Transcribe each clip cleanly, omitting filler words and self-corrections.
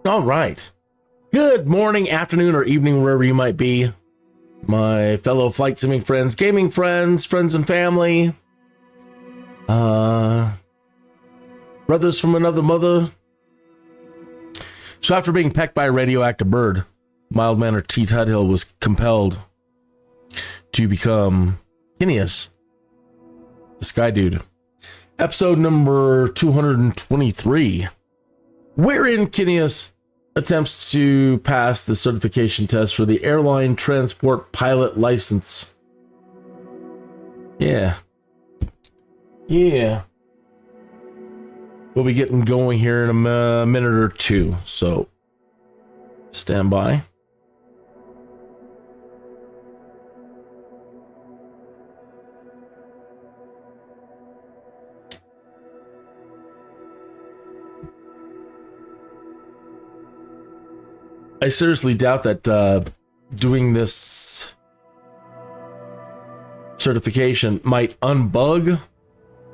All right. Good morning, afternoon, or evening, wherever you might be. My fellow flight simming friends, gaming friends, friends and family. Brothers from another mother. So after being pecked by a radioactive bird, mild-mannered Tuthill was compelled to become Kinneas, the Skydude. Episode number 223. Wherein Kinneas attempts to pass the certification test for the airline transport pilot license. Yeah. We'll be getting going here in a minute or two, so stand by. I seriously doubt that doing this certification might unbug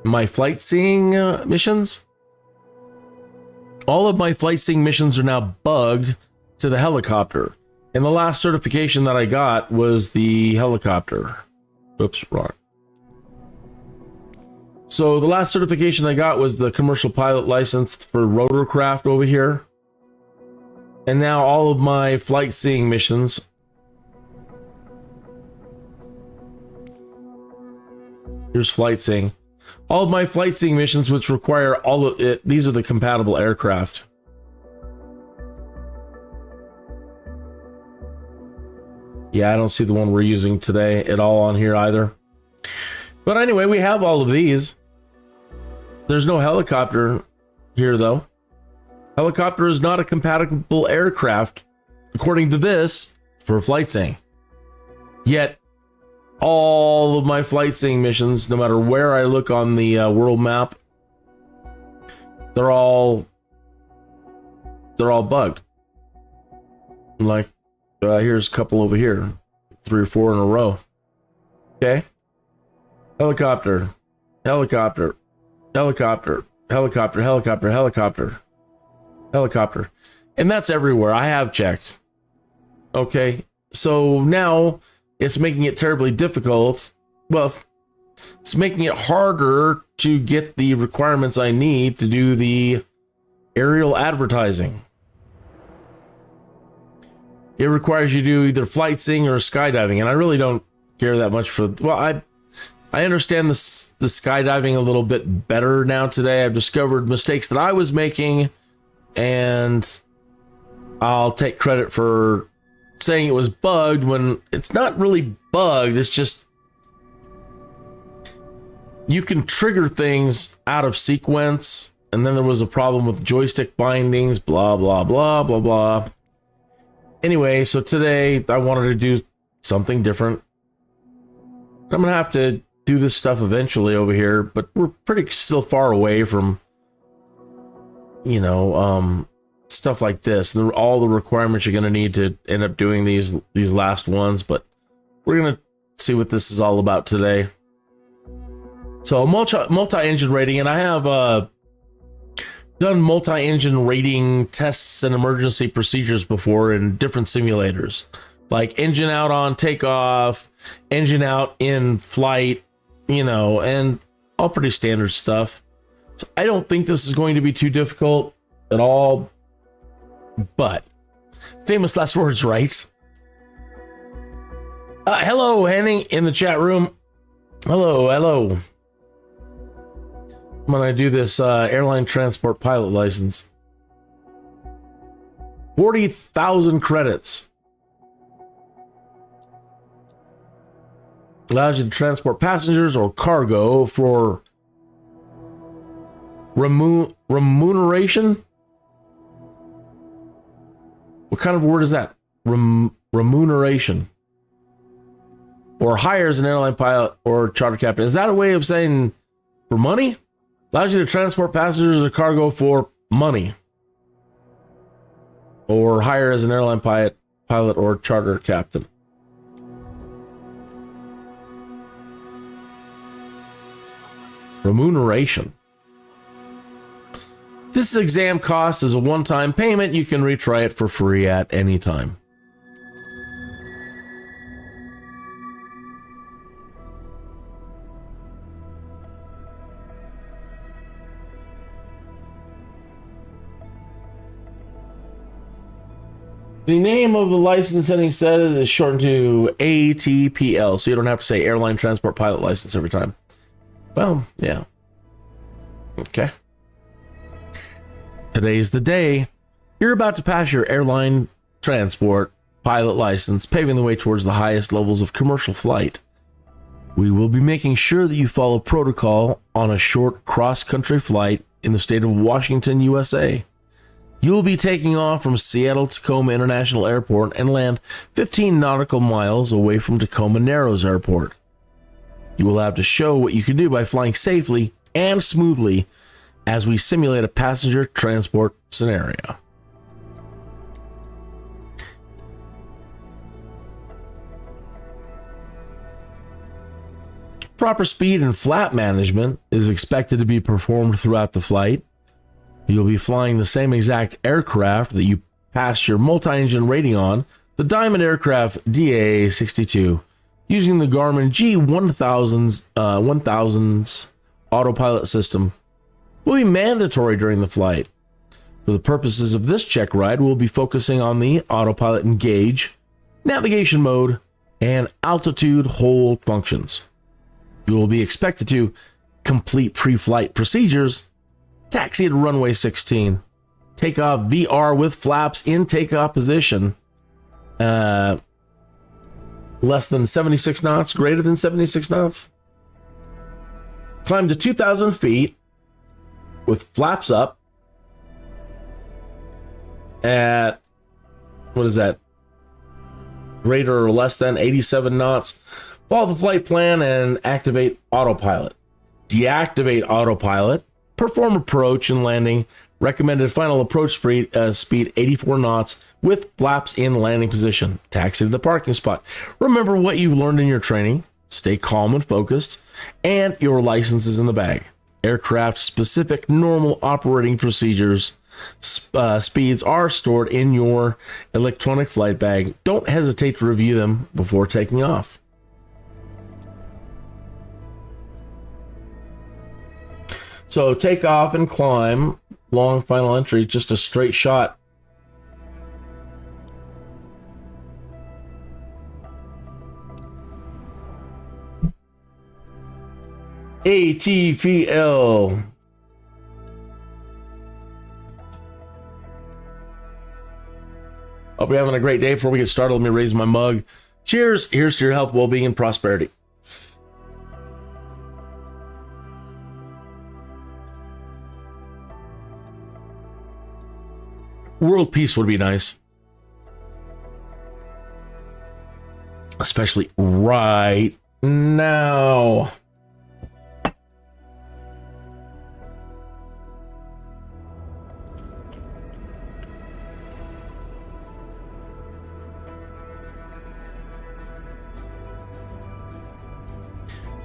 my flight seeing missions. All of my flight seeing missions are now bugged to the helicopter. And the last certification that I got was the helicopter. Oops, wrong. So the last certification I got was the commercial pilot license for rotorcraft over here. And now all of my flight seeing missions here's flight seeing. All of my flight seeing missions, which require all of it, these are the compatible aircraft. Yeah, I don't see the one we're using today at all on here either. But anyway, we have all of these. There's no helicopter here though. Helicopter is not a compatible aircraft, according to this, for flight seeing. Yet, all of my flight seeing missions, no matter where I look on the world map, they're all bugged. Like, here's a couple over here, 3 or 4 in a row. Okay, helicopter, helicopter, helicopter, helicopter, helicopter, helicopter. Helicopter, and that's everywhere. I have checked. Okay, so now it's making it terribly difficult. Well, it's making it harder to get the requirements I need to do the aerial advertising. It requires you to do either flight seeing or skydiving, and I really don't care that much for. Well, I understand the skydiving a little bit better now today. I've discovered mistakes that I was making. And I'll take credit for saying it was bugged when it's not really bugged. It's just you can trigger things out of sequence. And then there was a problem with joystick bindings, blah, blah, blah, blah, blah. Anyway, so today I wanted to do something different. I'm going to have to do this stuff eventually over here, but we're pretty still far away from stuff like this and all the requirements you're going to need to end up doing these last ones, but we're going to see what this is all about today. So multi-engine rating, and I have done multi-engine rating tests and emergency procedures before in different simulators, like engine out on takeoff, engine out in flight, and all pretty standard stuff. So I don't think this is going to be too difficult at all, but famous last words, right? Hello, Henning in the chat room. Hello. I'm gonna do this airline transport pilot license. 40,000 credits. Allows you to transport passengers or cargo for remuneration? What kind of word is that? Remuneration. Or hires an airline pilot or charter captain. Is that a way of saying for money? Allows you to transport passengers or cargo for money. Or hire as an airline pilot or charter captain. Remuneration. This exam cost is a one-time payment. You can retry it for free at any time. The name of the license setting says is shortened to ATPL, so you don't have to say Airline Transport Pilot License every time. Well, yeah. Okay. Today's the day. You're about to pass your airline transport pilot license, paving the way towards the highest levels of commercial flight. We will be making sure that you follow protocol on a short cross-country flight in the state of Washington, USA. You will be taking off from Seattle-Tacoma International Airport and land 15 nautical miles away from Tacoma Narrows Airport. You will have to show what you can do by flying safely and smoothly as we simulate a passenger transport scenario. Proper speed and flap management is expected to be performed throughout the flight. You'll be flying the same exact aircraft that you passed your multi-engine rating on, the Diamond Aircraft DA-62, using the Garmin G1000's autopilot system. Will be mandatory during the flight. For the purposes of this check ride, we'll be focusing on the autopilot engage, navigation mode, and altitude hold functions. You will be expected to complete pre-flight procedures, taxi to runway 16, take off VR with flaps in takeoff position, less than 76 knots, greater than 76 knots, climb to 2,000 feet with flaps up at, what is that, greater or less than 87 knots, follow the flight plan and activate autopilot. Deactivate autopilot. Perform approach and landing. Recommended final approach speed 84 knots with flaps in landing position. Taxi to the parking spot. Remember what you've learned in your training. Stay calm and focused. And your license is in the bag. Aircraft specific normal operating procedures speeds are stored in your electronic flight bag. Don't hesitate to review them before taking off. So take off and climb, long final entry, just a straight shot. ATPL. Hope you're having a great day. Before we get started, let me raise my mug. Cheers. Here's to your health, well-being, and prosperity. World peace would be nice. Especially right now.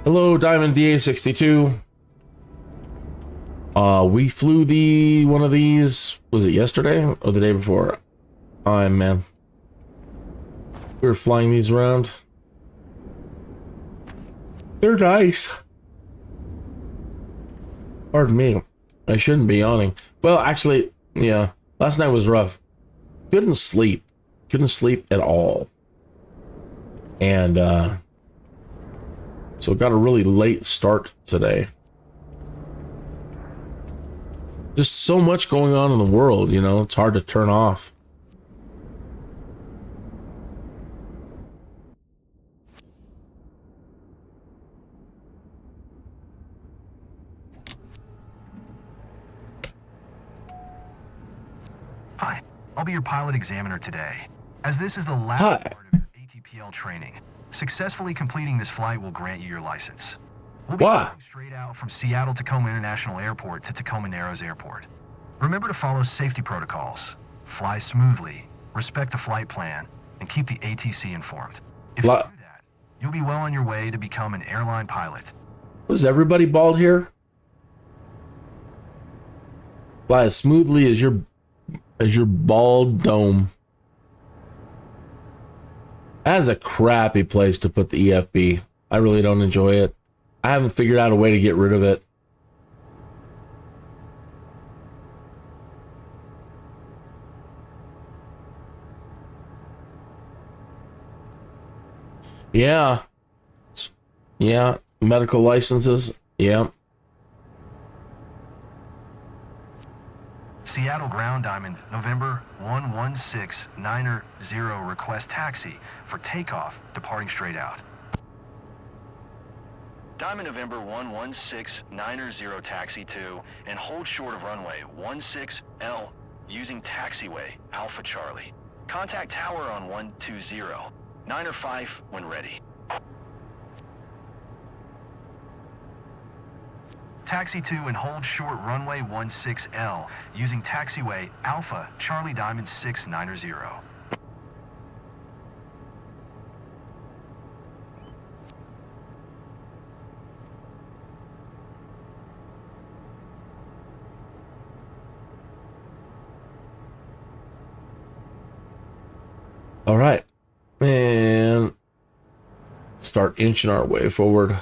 Hello, Diamond DA-62. We flew one of these, was it yesterday or the day before? Man. We were flying these around. They're nice. Pardon me. I shouldn't be yawning. Well, actually, yeah. Last night was rough. Couldn't sleep. Couldn't sleep at all. And, so got a really late start today. Just so much going on in the world, you know, it's hard to turn off. Hi, I'll be your pilot examiner today. As this is the last part of your ATPL training, successfully completing this flight will grant you your license. We'll be flying straight out from Seattle-Tacoma International Airport to Tacoma Narrows Airport. Remember to follow safety protocols, fly smoothly, respect the flight plan, and keep the ATC informed. If you do that, you'll be well on your way to become an airline pilot. Was everybody bald here? Fly as smoothly as your bald dome. That is a crappy place to put the EFB. I really don't enjoy it. I haven't figured out a way to get rid of it. Yeah. Yeah. Medical licenses. Yeah. Seattle Ground Diamond, November 116990, request taxi for takeoff, departing straight out. Diamond November 11690 taxi to and hold short of runway 16L using taxiway Alpha Charlie. Contact tower on 120. 9 or 5 when ready. Taxi to and hold short runway 16L using taxiway Alpha Charlie Diamond 690. All right. And start inching our way forward.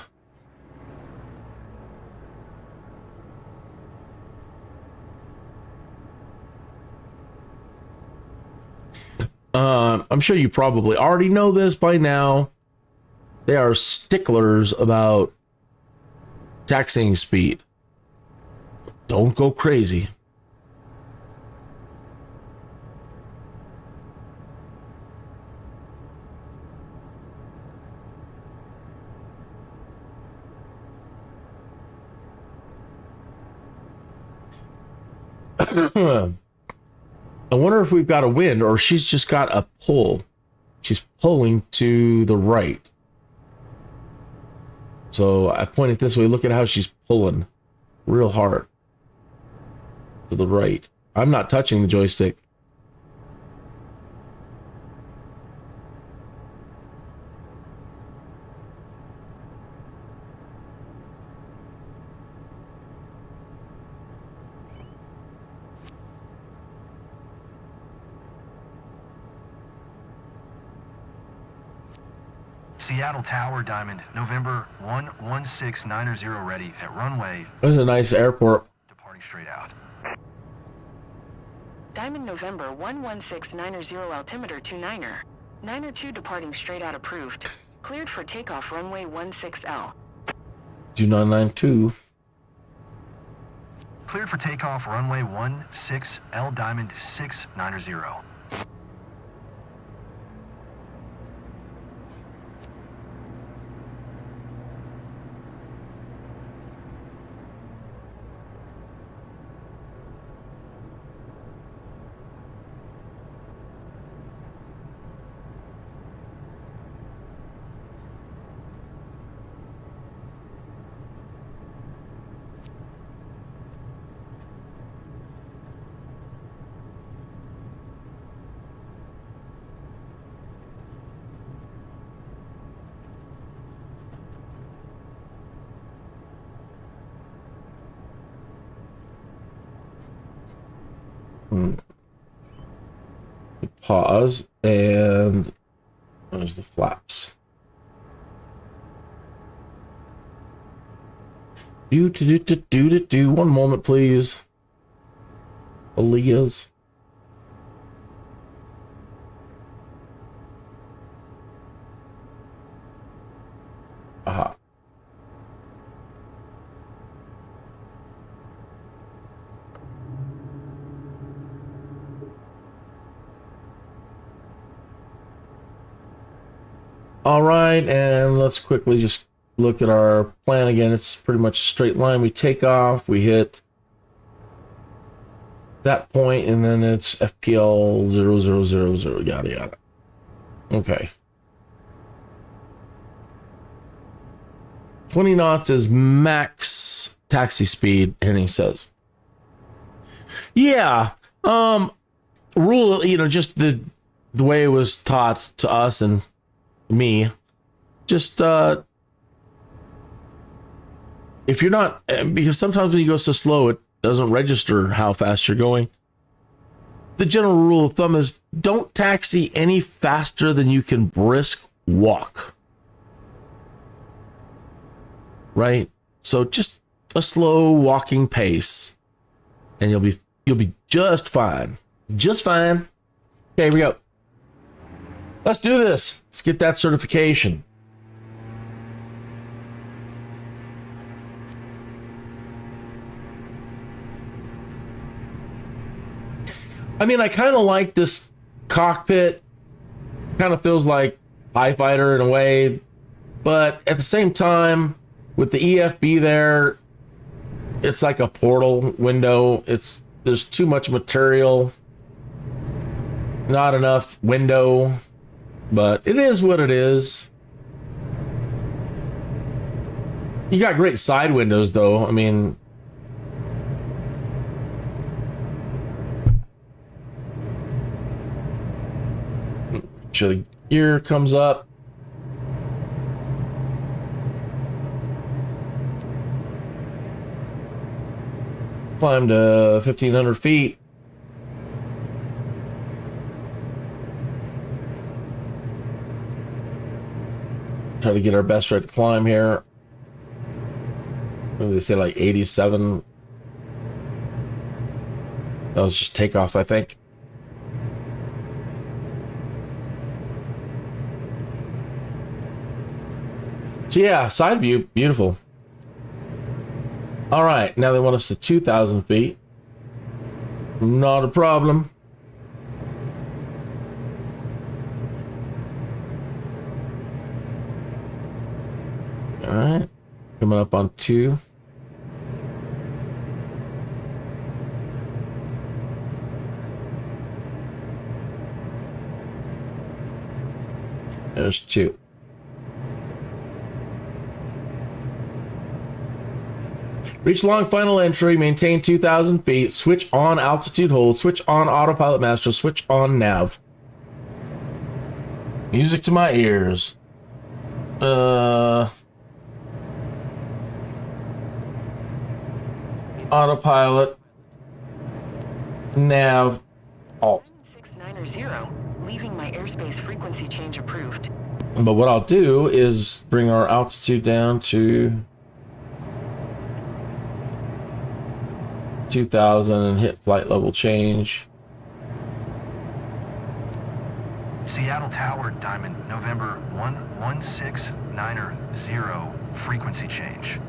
I'm sure you probably already know this by now. They are sticklers about taxiing speed. Don't go crazy. I wonder if we've got a wind or she's just got a pull. She's pulling to the right. So I point it this way. Look at how she's pulling real hard to the right. I'm not touching the joystick. Seattle Tower Diamond, November 11690 ready at runway. There's a nice airport. Departing straight out. Diamond November 11690 altimeter 29er. 902 departing straight out approved. Cleared for takeoff runway 16L. 2992. Cleared for takeoff runway 16L Diamond 690. Pause, and there's the flaps. Do. One moment, please. Aaliyah's. Aha. All right, and let's quickly just look at our plan again. It's pretty much a straight line. We take off, we hit that point, and then it's FPL 0000, yada yada. Okay. 20 knots is max taxi speed, Henning says. Yeah, rule, just the way it was taught to us and me, just if you're not, because sometimes when you go so slow, doesn't register how fast you're going. The general rule of thumb is don't taxi any faster than you can brisk walk. Right? So just a slow walking pace and you'll be just fine. Just fine. Okay, here we go. Let's do this. Let's get that certification. I mean, I kind of like this cockpit. Kind of feels like TIE Fighter in a way. But at the same time, with the EFB there, it's like a portal window. There's too much material. Not enough window. But it is what it is. You got great side windows, though. I mean... sure the gear comes up. Climb to 1,500 feet. Try to get our best rate to climb here. What did they say, like 87? That was just takeoff, I think. So yeah, side view, beautiful. All right, now they want us to 2,000 feet. Not a problem. All right, coming up on 2. There's 2. Reach long final entry, maintain 2,000 feet, switch on altitude hold, switch on autopilot master, switch on nav. Music to my ears. Autopilot, nav, alt. 690, leaving my airspace frequency change approved. But what I'll do is bring our altitude down to 2,000 and hit flight level change. Seattle Tower, Diamond, November 11690, frequency change.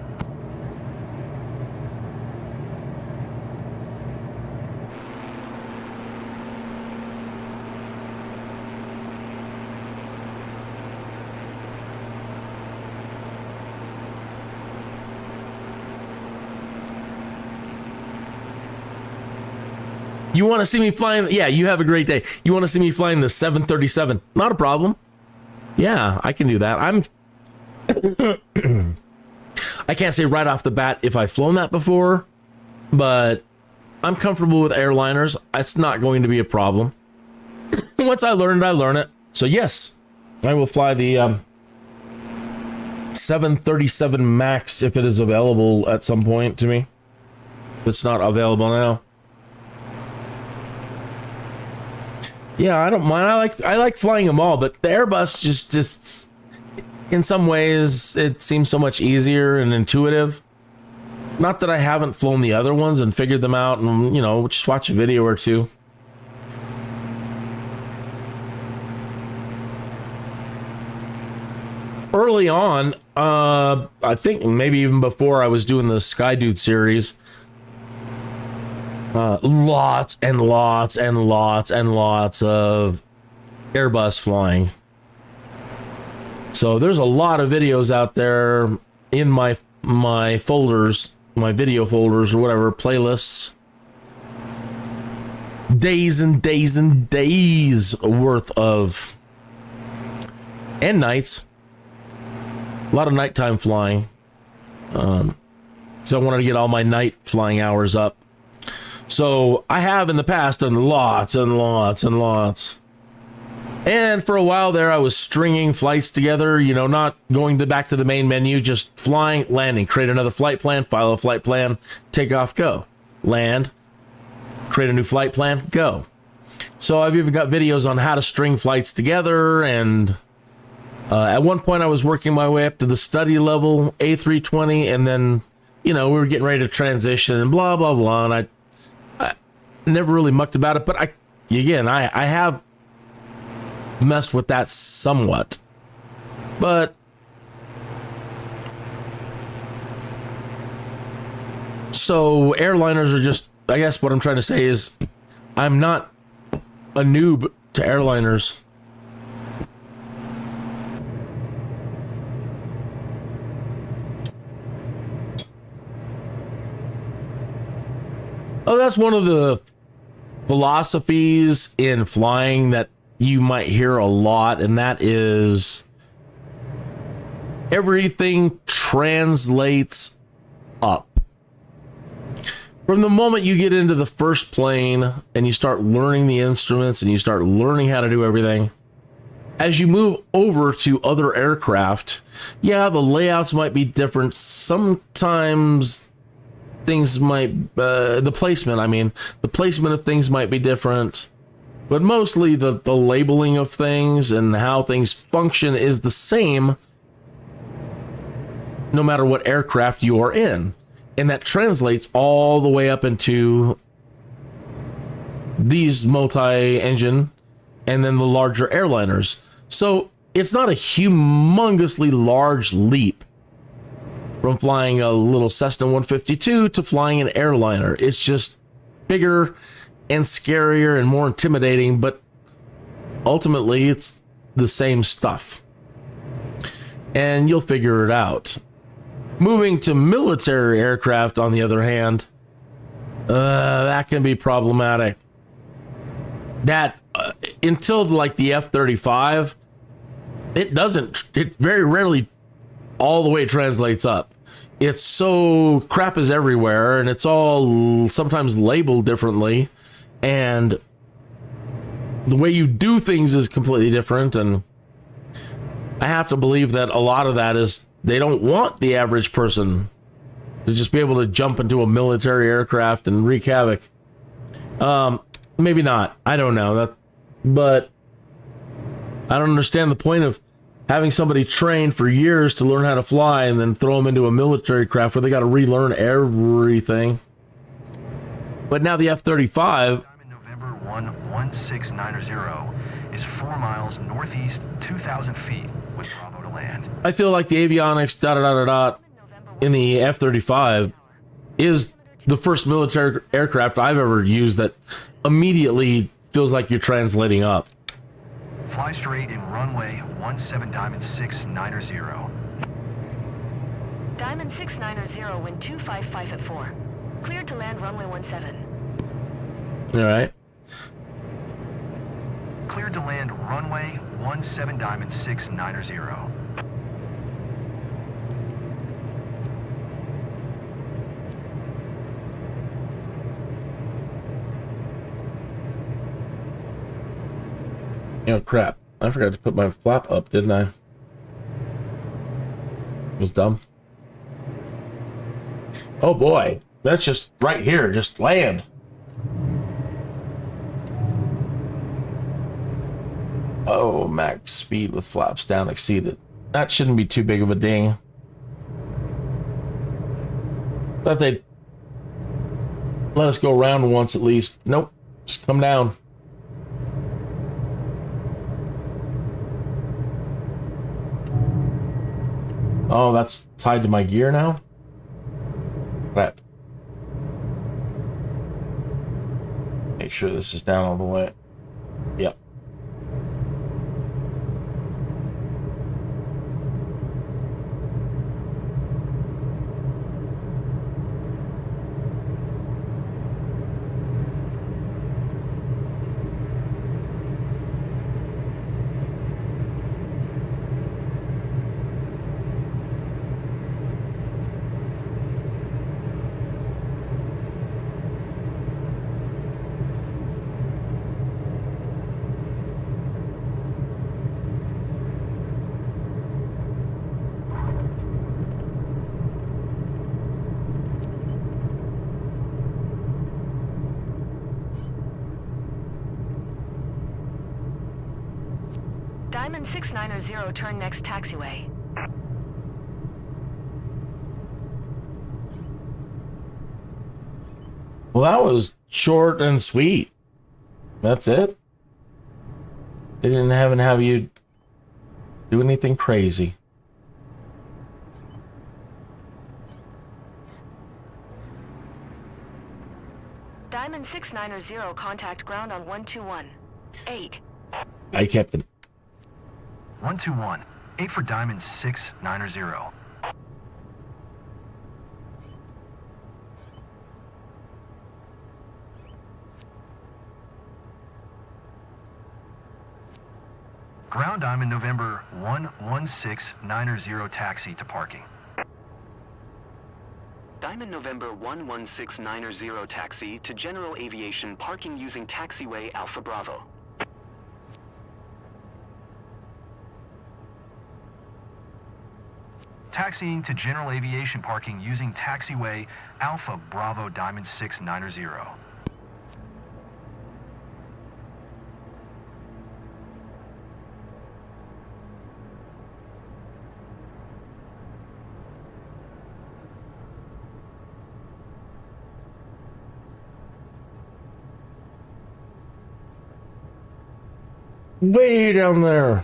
You want to see me flying? Yeah, you have a great day. You want to see me flying the 737? Not a problem. Yeah, I can do that. I can't say right off the bat if I've flown that before, but I'm comfortable with airliners. It's not going to be a problem. Once I learn it. So yes, I will fly the 737 MAX if it is available at some point to me. It's not available now. Yeah, I don't mind. I like flying them all, but the Airbus just in some ways it seems so much easier and intuitive. Not that I haven't flown the other ones and figured them out and, you know, just watch a video or two. Early on, I think maybe even before I was doing the Skydude series, lots and lots and lots and lots of Airbus flying. So there's a lot of videos out there in my folders, my video folders or whatever, playlists. Days and days and days worth of, and nights. A lot of nighttime flying. So I wanted to get all my night flying hours up. So I have in the past done lots and lots and lots. And for a while there, I was stringing flights together, you know, not going back to the main menu, just flying, landing, create another flight plan, file a flight plan, take off, go. land, create a new flight plan, go. So I've even got videos on how to string flights together, and at one point I was working my way up to the study level A320, and then, we were getting ready to transition and blah, blah, blah, and I never really mucked about it, but I have messed with that somewhat. But so airliners are just, I guess what I'm trying to say is I'm not a noob to airliners. Oh, that's one of the philosophies in flying that you might hear a lot, and that is everything translates up. From the moment you get into the first plane and you start learning the instruments and you start learning how to do everything, as you move over to other aircraft, the layouts might be different. Sometimes things might, the placement of things might be different, but mostly the labeling of things and how things function is the same no matter what aircraft you are in. And that translates all the way up into these multi-engine and then the larger airliners. So it's not a humongously large leap from flying a little Cessna 152 to flying an airliner. It's just bigger and scarier and more intimidating, but ultimately it's the same stuff. And you'll figure it out. Moving to military aircraft, on the other hand, that can be problematic. That until like the F-35, it very rarely all the way translates up. It's so crap is everywhere, and it's all sometimes labeled differently, and the way you do things is completely different. And I have to believe that a lot of that is they don't want the average person to just be able to jump into a military aircraft and wreak havoc. Maybe not. I don't know that, but I don't understand the point of having somebody train for years to learn how to fly and then throw them into a military craft where they got to relearn everything. But now the F-35... November 11690 is 4 miles northeast, 2,000 feet with Bravo to land. I feel like the avionics in the F-35 is the first military aircraft I've ever used that immediately feels like you're translating up. Fly straight in runway 17 Diamond 690. Diamond 690, wind 255 at 4. Cleared to land runway 17. All right. Cleared to land runway 17 Diamond 690. Oh, crap. I forgot to put my flap up, didn't I? It was dumb. Oh, boy. That's just right here. Just land. Oh, max speed with flaps down exceeded. That shouldn't be too big of a ding. Thought they'd let us go around once at least. Nope. Just come down. Oh, that's tied to my gear now? Crap. Make sure this is down all the way. Yep. Diamond 690, turn next taxiway. Well, that was short and sweet. That's it. They didn't have you do anything crazy. Diamond 690, contact ground on 121. 8. I kept it. 121. 8 for Diamond 690. Ground Diamond November 11690 taxi to parking. Diamond November 11690 taxi to General Aviation parking using taxiway Alpha Bravo. Taxiing to General Aviation parking using taxiway Alpha Bravo Diamond 690. Way down there.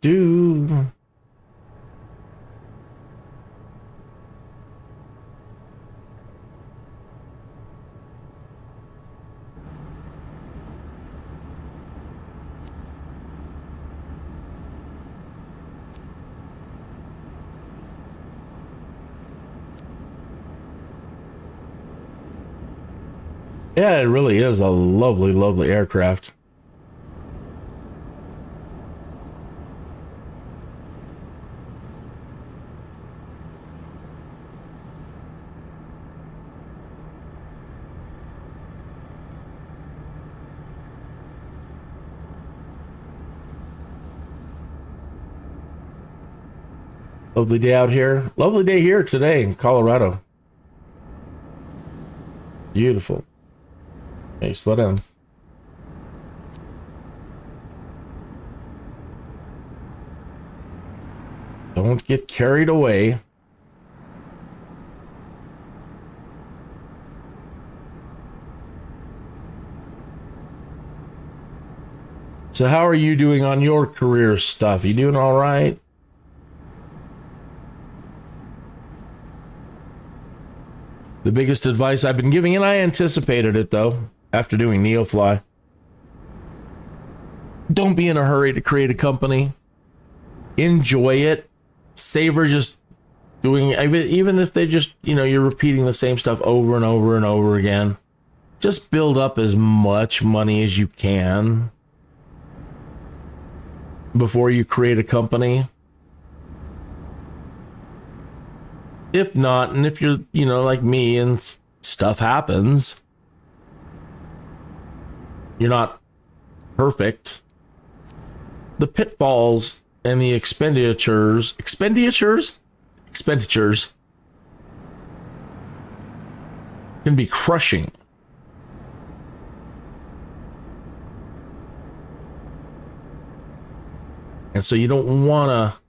Do. Yeah, it really is a lovely, lovely aircraft. Lovely day out here. Lovely day here today in Colorado. Beautiful. Hey, slow down. Don't get carried away. So how are you doing on your career stuff? You doing all right? The biggest advice I've been giving, and I anticipated it though, after doing NEOFLY. Don't be in a hurry to create a company. Enjoy it. Savor just doing, even if they just, you're repeating the same stuff over and over and over again. Just build up as much money as you can before you create a company. If not, and if you're, like me and stuff happens, you're not perfect. The pitfalls and the expenditures can be crushing. And so you don't want to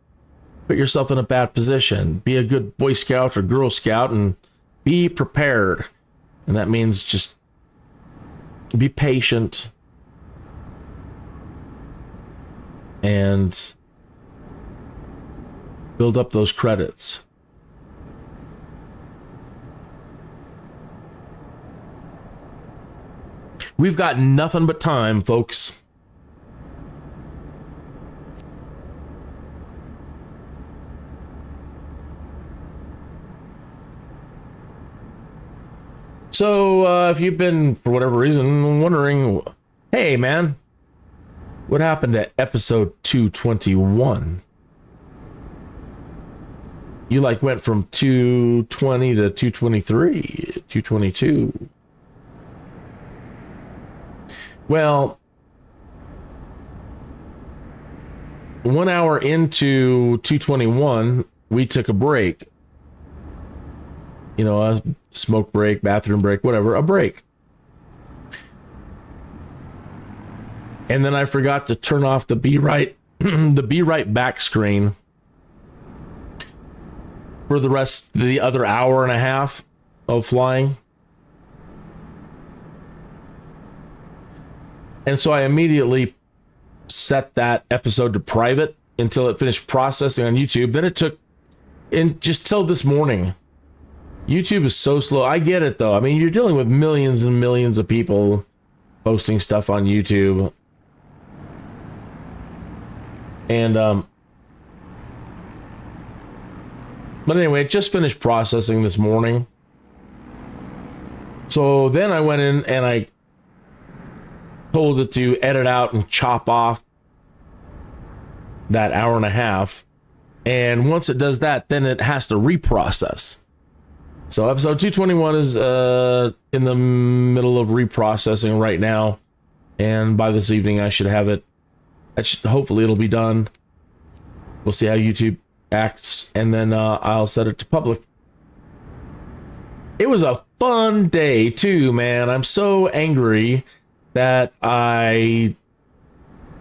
put yourself in a bad position. Be a good Boy Scout or Girl Scout and be prepared. And that means just be patient and build up those credits. We've got nothing but time, folks. So if you've been, for whatever reason, wondering, hey man, what happened to episode 221? You like went from 220 to 223, 222. Well, 1 hour into 221, we took a break. You know, a smoke break, bathroom break, whatever, a break. And then I forgot to turn off the Be Right, the Be Right back screen for the rest, the other hour and a half of flying. And so I immediately set that episode to private until it finished processing on YouTube. Then it took, and just till this morning. YouTube is so slow. I get it though. I mean, you're dealing with millions and millions of people posting stuff on YouTube. And but anyway, it just finished processing this morning. So then I went in and I told it to edit out and chop off that hour and a half. And once it does that, then it has to reprocess. So episode 221 is in the middle of reprocessing right now. And by this evening, I should have it. Hopefully it'll be done. We'll see how YouTube acts. And then I'll set it to public. It was a fun day too, man. I'm so angry that I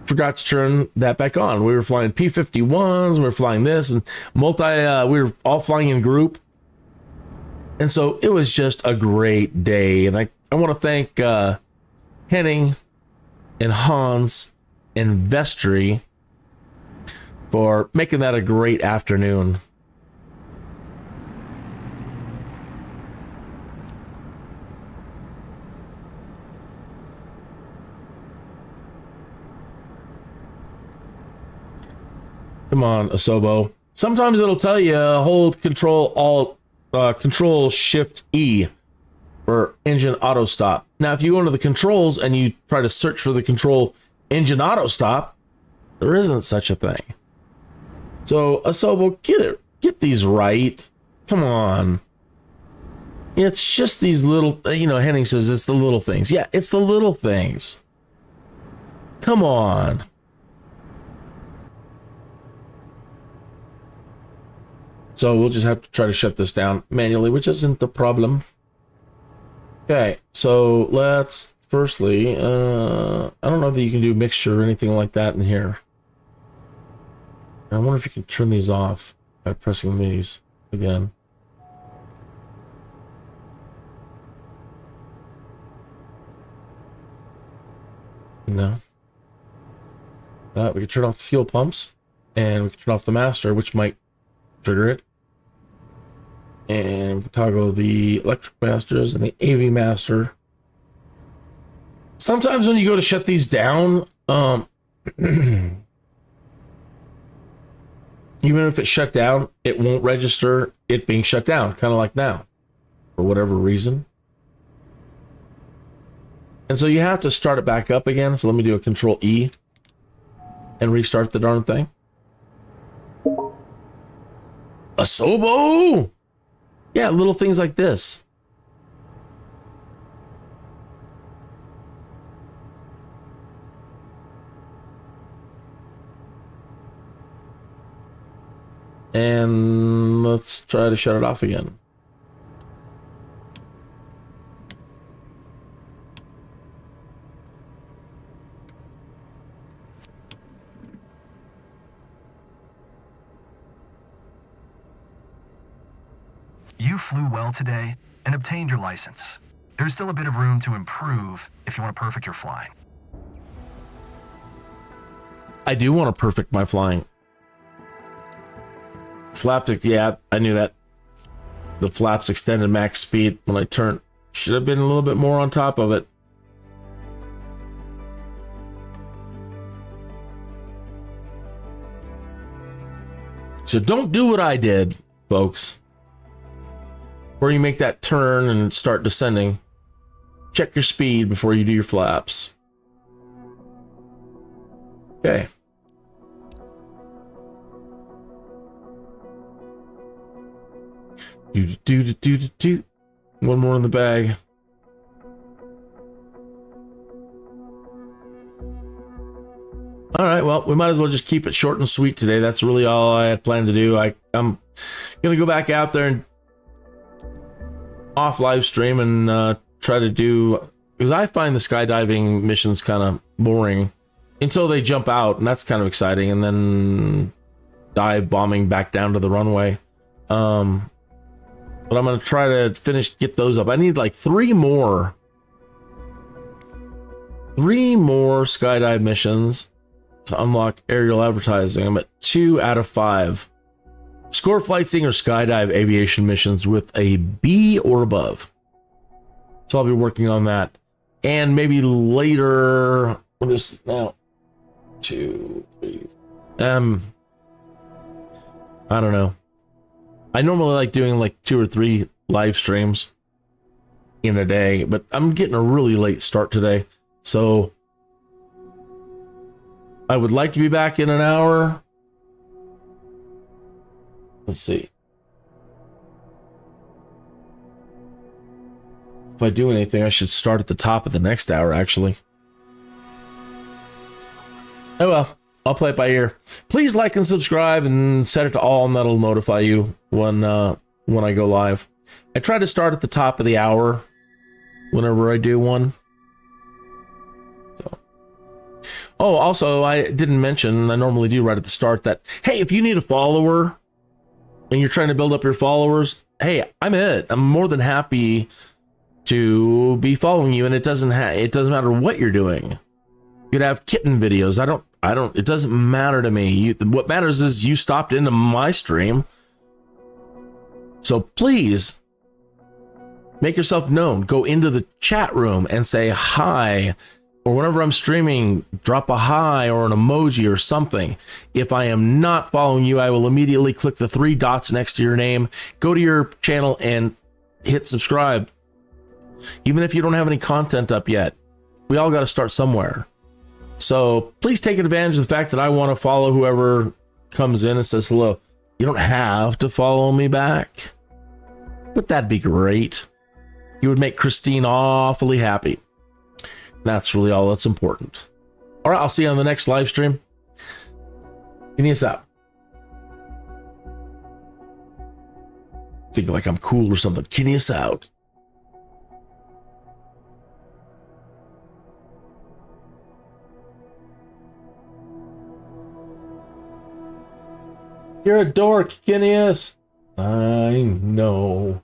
forgot to turn that back on. We were flying P-51s. We were flying this and we were all flying in group. And so it was just a great day. And I want to thank Henning and Hans and Vestry for making that a great afternoon. Come on, Asobo. Sometimes it'll tell you hold Control Shift E for engine auto stop. Now, if you go into the controls and you try to search for the control engine auto stop, there isn't such a thing. So, Asobo, get these right. Come on. It's just these little, Henning says it's the little things. Yeah, it's the little things. Come on. So we'll just have to try to shut this down manually, which isn't the problem. Okay, so let's firstly, I don't know that you can do mixture or anything like that in here. I wonder if you can turn these off by pressing these again. No. We can turn off the fuel pumps and we can turn off the master, which might trigger it. And toggle the electric masters and the AV master. Sometimes when you go to shut these down, even if it's shut down, it won't register it being shut down, kind of like now, for whatever reason. And so you have to start it back up again. So let me do a Control E and restart the darn thing. Asobo! Yeah, little things like this. And let's try to shut it off again. You flew well today and obtained your license. There's still a bit of room to improve if you want to perfect your flying. I do want to perfect my flying. Flaps, yeah, I knew that. The flaps extended max speed when I turned. Should have been a little bit more on top of it. So don't do what I did, folks. Where you make that turn and start descending. check your speed before you do your flaps. Okay. Do. One more in the bag. All right, well, we might as well just keep it short and sweet today. That's really all I had planned to do. I'm gonna go back out there and off live stream and try to do, because I find the skydiving missions kind of boring until they jump out, and that's kind of exciting, and then dive bombing back down to the runway. But I'm gonna try to get those up. I need like three more skydive missions to unlock aerial advertising. I'm at 2 out of 5. Score Sightseeing or skydive aviation missions with a B or above. So I'll be working on that. And maybe later, what is it now? 2, 3. I don't know. I normally like doing like 2 or 3 live streams in a day, but I'm getting a really late start today. So I would like to be back in an hour. Let's see. If I do anything, I should start at the top of the next hour, actually. Oh well, I'll play it by ear. Please like and subscribe and set it to all, and that'll notify you when I go live. I try to start at the top of the hour whenever I do one. Oh, also, I didn't mention, I normally do right at the start, that, hey, if you need a follower and you're trying to build up your followers, hey, I'm it. I'm more than happy to be following you, and it doesn't matter what you're doing. You could have kitten videos. It doesn't matter to me. What matters is you stopped into my stream. So please make yourself known. Go into the chat room and say hi. Or whenever I'm streaming, drop a hi or an emoji or something. If I am not following you, I will immediately click the 3 dots next to your name, go to your channel and hit subscribe. Even if you don't have any content up yet, we all got to start somewhere. So please take advantage of the fact that I want to follow whoever comes in and says hello. You don't have to follow me back, but that'd be great. You would make Christine awfully happy. That's really all that's important. All right, I'll see you on the next live stream. Kinneas out. Think like I'm cool or something. Kinneas out. You're a dork, Kinneas. I know.